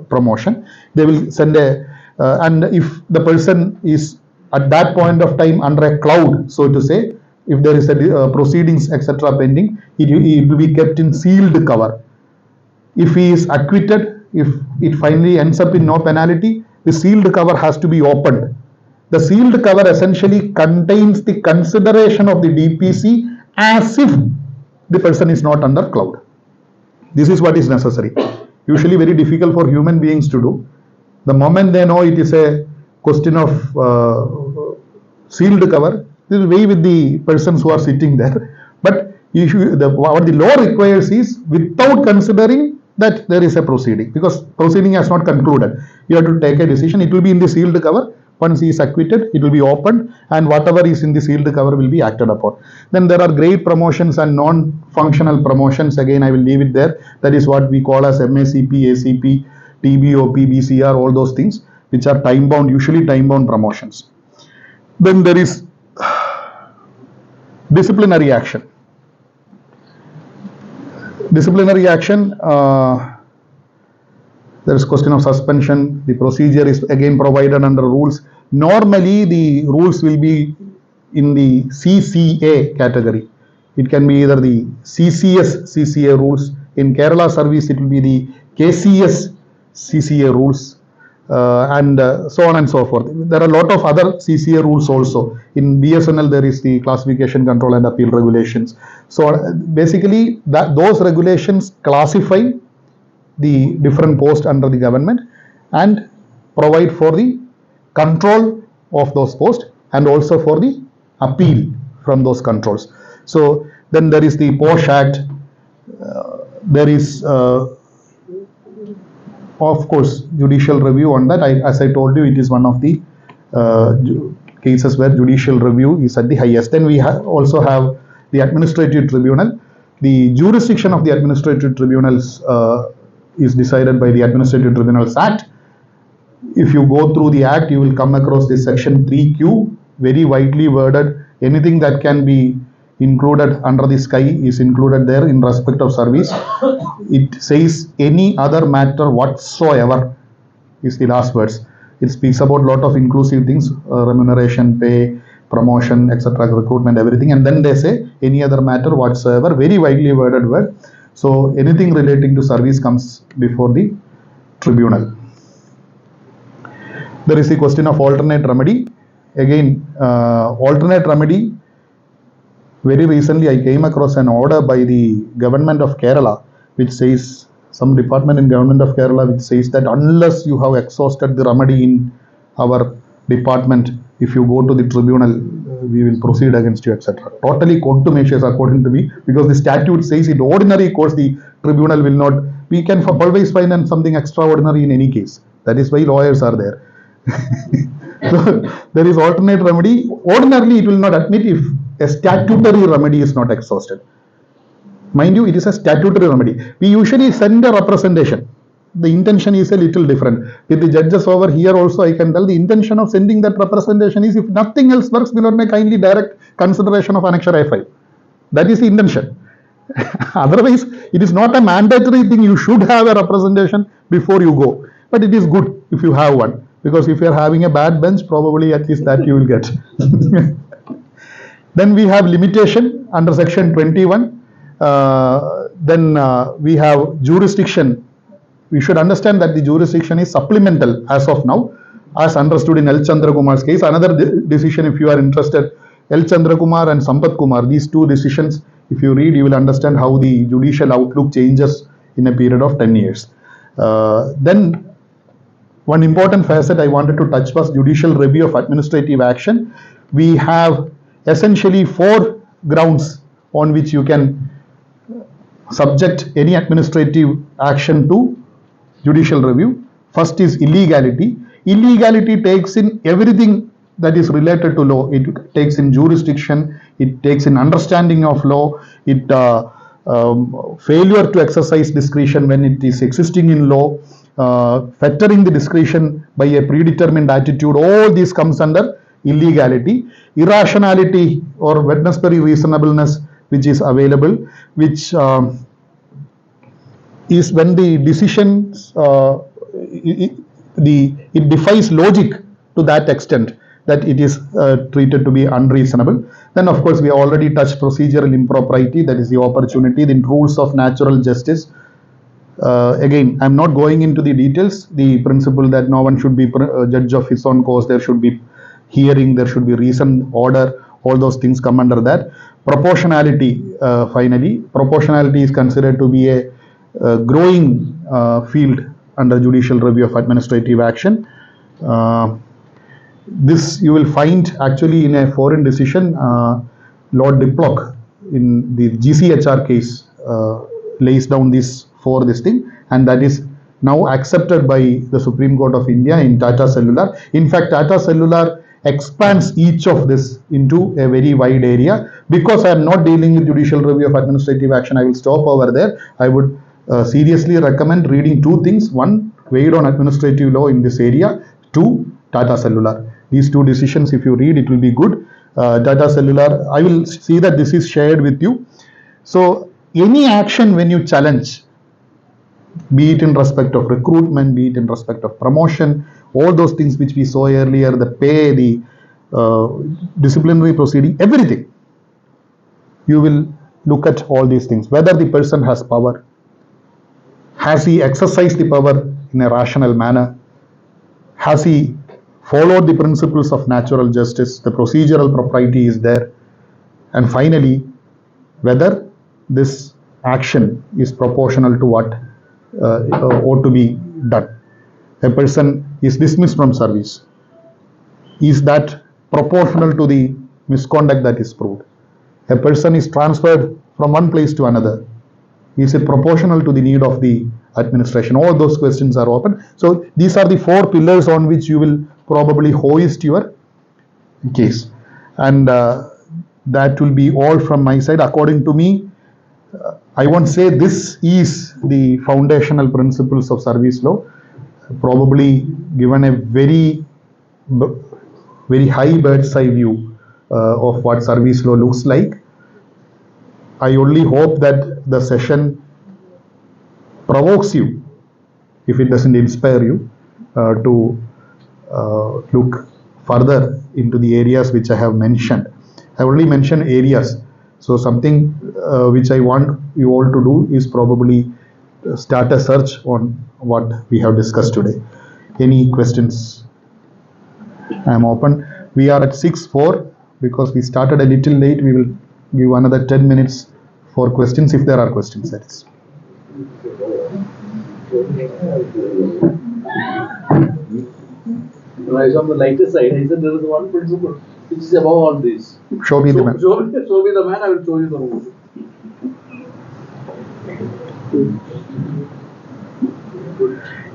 promotion. They will send a and if the person is at that point of time under a cloud, so to say, if there is a proceedings etc. pending, it will be kept in sealed cover. If he is acquitted, if it finally ends up in no penalty, the sealed cover has to be opened. The sealed cover essentially contains the consideration of the DPC as if the person is not under cloud. This is what is necessary. Usually very difficult for human beings to do. The moment they know it is a question of sealed cover, they will weigh with the persons who are sitting there. But what the law requires is without considering that there is a proceeding, because proceeding has not concluded. You have to take a decision. It will be in the sealed cover. Once he is acquitted, it will be opened, and whatever is in the sealed cover will be acted upon. Then there are grade promotions and non-functional promotions. Again, I will leave it there. That is what we call as MACP, ACP, TBOP, BCR, all those things, which are time-bound, usually time-bound promotions. Then there is disciplinary action. Disciplinary action, there is question of suspension. The procedure is again provided under rules. Normally, the rules will be in the CCA category. It can be either the CCS CCA rules. In Kerala service, it will be the KCS CCA rules, and so on and so forth. There are a lot of other CCA rules also. In BSNL, there is the classification, control and appeal regulations. So basically, those regulations classify the different posts under the government and provide for the control of those posts and also for the appeal from those controls. So then there is the POSH Act. There is of course judicial review on that. As I told you, it is one of the cases where judicial review is at the highest. Then we also have the Administrative Tribunal. The jurisdiction of the Administrative Tribunals is decided by the Administrative Tribunals Act. If you go through the Act, you will come across this section 3Q, very widely worded. Anything that can be included under the sky is included there in respect of service. It says any other matter whatsoever is the last words. It speaks about a lot of inclusive things, remuneration, pay, promotion, etc., recruitment, everything. And then they say any other matter whatsoever, very widely worded word. So anything relating to service comes before the tribunal. There is the question of alternate remedy. Again, alternate remedy, very recently I came across an order by the government of Kerala which says, some department in government of Kerala which says that unless you have exhausted the remedy in our department, if you go to the tribunal, we will proceed against you, etc. Totally contumacious according to me, because the statute says in ordinary course the tribunal will not, we can always find something extraordinary in any case. That is why lawyers are there. So there is alternate remedy. Ordinarily it will not admit if a statutory remedy is not exhausted. Mind you, it is a statutory remedy. We usually send a representation. The intention is a little different. With the judges over here also, I can tell the intention of sending that representation is, if nothing else works, will not make kindly direct consideration of Annexure A5. That is the intention. Otherwise, it is not a mandatory thing. You should have a representation before you go. But it is good if you have one. Because if you are having a bad bench, probably at least that you will get. Then we have limitation under section 21. Then we have jurisdiction. We should understand that the jurisdiction is supplemental as of now, as understood in L. Chandrakumar's case. Another decision, if you are interested, L. Chandrakumar and Sampath Kumar, these two decisions, if you read, you will understand how the judicial outlook changes in a period of 10 years. Then one important facet I wanted to touch was judicial review of administrative action. We have essentially 4 grounds on which you can subject any administrative action to judicial review. First is illegality. Illegality takes in everything that is related to law. It takes in jurisdiction, it takes in understanding of law, it failure to exercise discretion when it is existing in law, fettering the discretion by a predetermined attitude. All this comes under illegality. Irrationality or Wednesbury reasonableness, which is available, which is when the decisions, it defies logic to that extent that it is treated to be unreasonable. Then of course we have already touched procedural impropriety, that is the opportunity, then rules of natural justice. Again, I am not going into the details. The principle that no one should be judge of his own cause, there should be hearing, there should be reason, order, all those things come under that. Proportionality, finally, proportionality is considered to be a growing field under judicial review of administrative action. This you will find actually in a foreign decision. Lord Diplock in the GCHR case lays down this for this thing, and that is now accepted by the Supreme Court of India in Tata Cellular. In fact, Tata Cellular expands each of this into a very wide area. Because I am not dealing with judicial review of administrative action, I will stop over there. I would seriously recommend reading two things. One, weighed on administrative law in this area. Two, Tata Cellular. These two decisions, if you read, it will be good. Tata Cellular, I will see that this is shared with you. So, any action when you challenge, be it in respect of recruitment, be it in respect of promotion, all those things which we saw earlier, the pay, the disciplinary proceeding, everything, you will look at all these things. Whether the person has power, has he exercised the power in a rational manner, has he followed the principles of natural justice, the procedural propriety is there, and finally, whether this action is proportional to what ought to be done. A person is dismissed from service. Is that proportional to the misconduct that is proved? A person is transferred from one place to another. Is it proportional to the need of the administration? All those questions are open. So these are the four pillars on which you will probably hoist your case. And that will be all from my side. According to me, I won't say this is the foundational principles of service law. Probably given a very high bird's eye view of what service law looks like. I only hope that the session provokes you, if it doesn't inspire you, to look further into the areas which I have mentioned. I only mentioned areas. So something which I want you all to do is probably start a search on what we have discussed today. Any questions? I am open. We are at 6:04 because we started a little late. We will give another 10 minutes for questions if there are questions. That is. Right, on the lighter side, I said there is one principle which is above all this. Show me the man. Show me the man, I will show you the rule.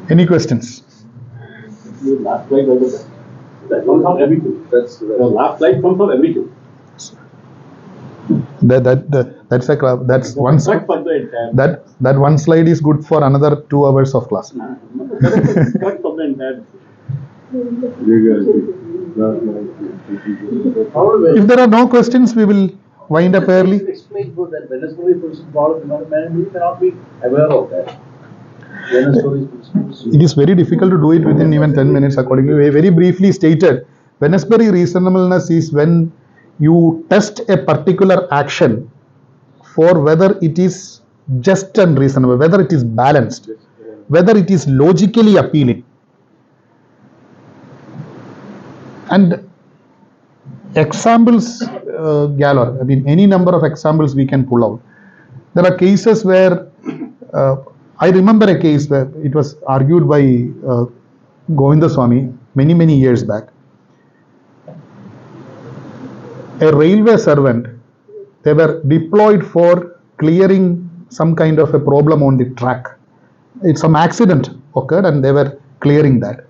Any questions? Last slide, that comes from everything. That's the last slide comes from everything. That's one slide. That one slide is good for another 2 hours of class. Cut from the entire. If there are no questions, we will wind up early. Explain for that. When a story person problem, you cannot be aware of that. When a story It is very difficult to do it within even 10 minutes. Accordingly, very briefly stated, Venesbury reasonableness is when you test a particular action for whether it is just and reasonable, whether it is balanced, whether it is logically appealing. And examples galore. I mean, any number of examples we can pull out. There are cases where I remember a case where it was argued by Govindaswamy many years back. A railway servant, they were deployed for clearing some kind of a problem on the track. Some accident occurred and they were clearing that.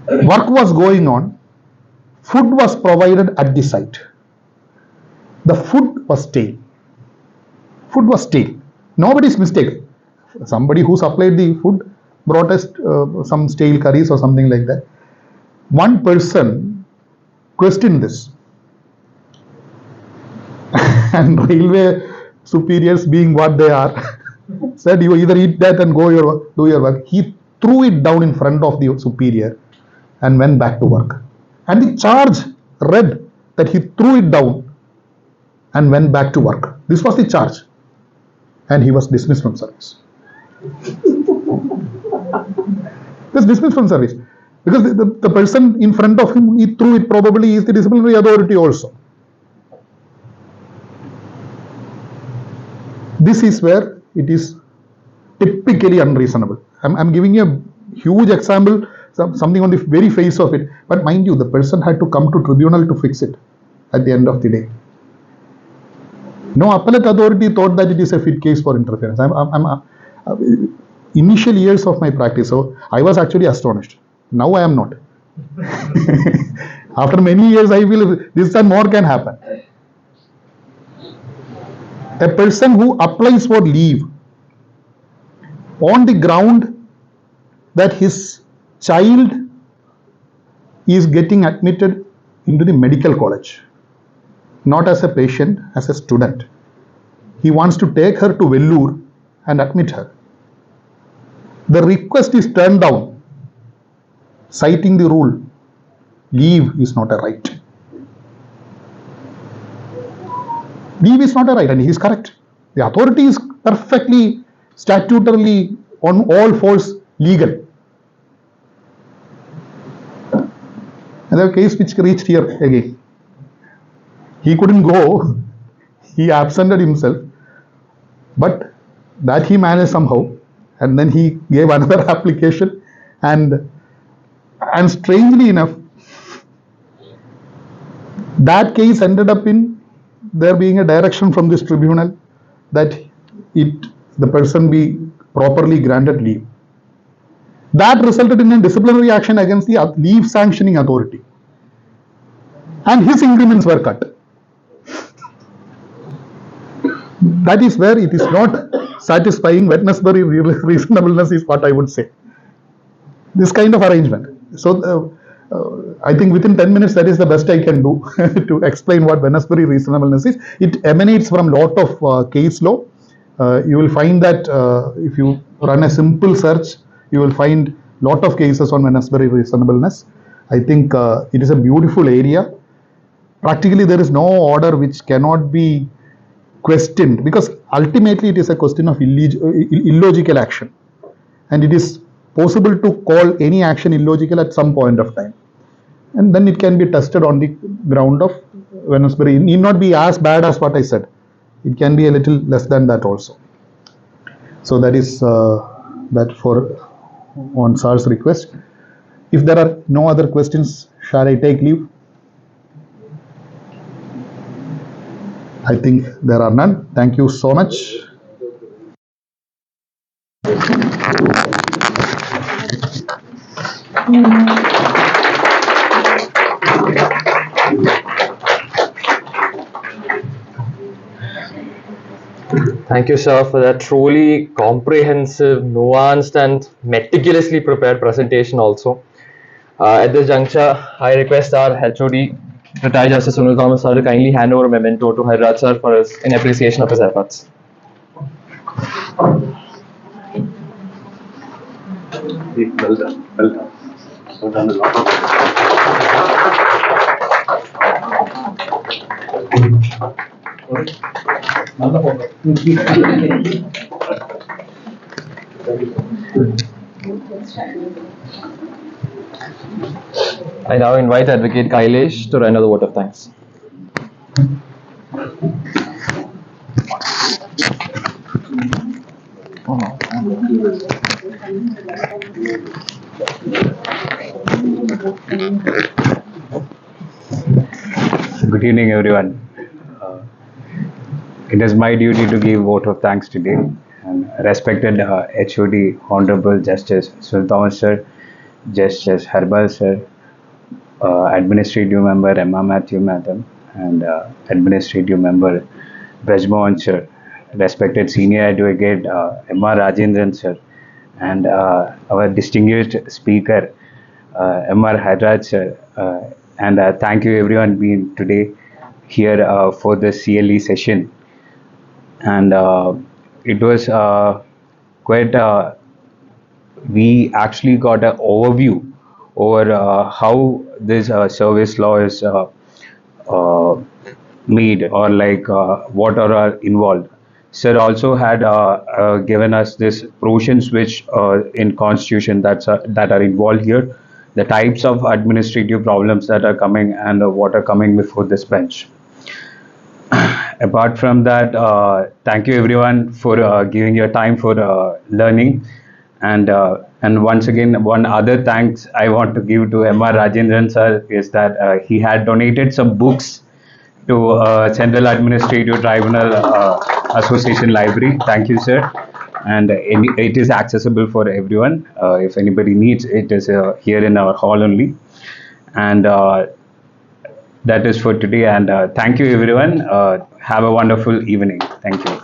Work was going on. Food was provided at the site. The food was stale. Food was stale. Nobody's mistake. Somebody who supplied the food brought us some stale curries or something like that. One person questioned this. And railway superiors, being what they are, said, you either eat that and do your work. He threw it down in front of the superior and went back to work. And the charge read that he threw it down and went back to work. This was the charge. And he was dismissed from service. Just dismissed from service. Because the person in front of him, he threw it, probably is the disciplinary authority also. This is where it is typically unreasonable. I'm giving you a huge example, something on the very face of it. But mind you, the person had to come to tribunal to fix it at the end of the day. No appellate authority thought that it is a fit case for interference. initial years of my practice, so I was actually astonished. Now I am not. After many years, I feel this and more can happen. A person who applies for leave on the ground that his child is getting admitted into the medical college, not as a patient, as a student. He wants to take her to Vellore and admit her. The request is turned down, citing the rule, leave is not a right. Leave is not a right, and he is correct. The authority is perfectly statutorily on all fours legal. Another case which reached here again. He couldn't go, he absented himself, but that he managed somehow, and then he gave another application, and strangely enough, that case ended up in there being a direction from this tribunal that the person be properly granted leave. That resulted in a disciplinary action against the leave sanctioning authority, and his increments were cut. That is where it is not satisfying Wednesbury reasonableness is what I would say. This kind of arrangement. So I think within 10 minutes that is the best I can do to explain what Wednesbury reasonableness is. It emanates from a lot of case law. You will find that if you run a simple search, you will find lot of cases on Wednesbury reasonableness. I think it is a beautiful area. Practically there is no order which cannot be questioned, because ultimately it is a question of illogical action, and it is possible to call any action illogical at some point of time, and then it can be tested on the ground of Wednesbury. It need not be as bad as what I said. It can be a little less than that also. So that is that for on sir's request. If there are no other questions, shall I take leave? I think there are none. Thank you so much. Thank you, sir, for that truly comprehensive, nuanced, and meticulously prepared presentation also. At this juncture, I request our HOD, Retired Justice Sunil Thomas sir, to kindly hand over a memento to Hariraj sir for his, in appreciation of his efforts. Well done. Well done. So done a lot. I now invite Advocate Kailesh to render the vote of thanks. Good evening, everyone. It is my duty to give vote of thanks today. And respected HOD, Honorable Justice Sunil Thomas sir, Justice Harbal sir, Administrative Member Emma Matthew Madam, and Administrative Member Brajmohan sir, respected Senior Advocate M.R. Rajendran sir, and our distinguished speaker M.R. Hariraj sir, and thank you everyone being today here for the CLE session. And it was quite, we actually got an overview over how this service law is made, or like what are involved. Sir also had given us this provisions which in constitution that are involved here, the types of administrative problems that are coming and what are coming before this bench. Apart from that, thank you everyone for giving your time for learning, and once again, one other thanks I want to give to M.R. Rajendran sir is that he had donated some books to Central Administrative Tribunal Association Library. Thank you, sir. and it is accessible for everyone. If anybody needs, it is here in our hall only. And that is for today. And thank you, everyone. Have a wonderful evening. Thank you.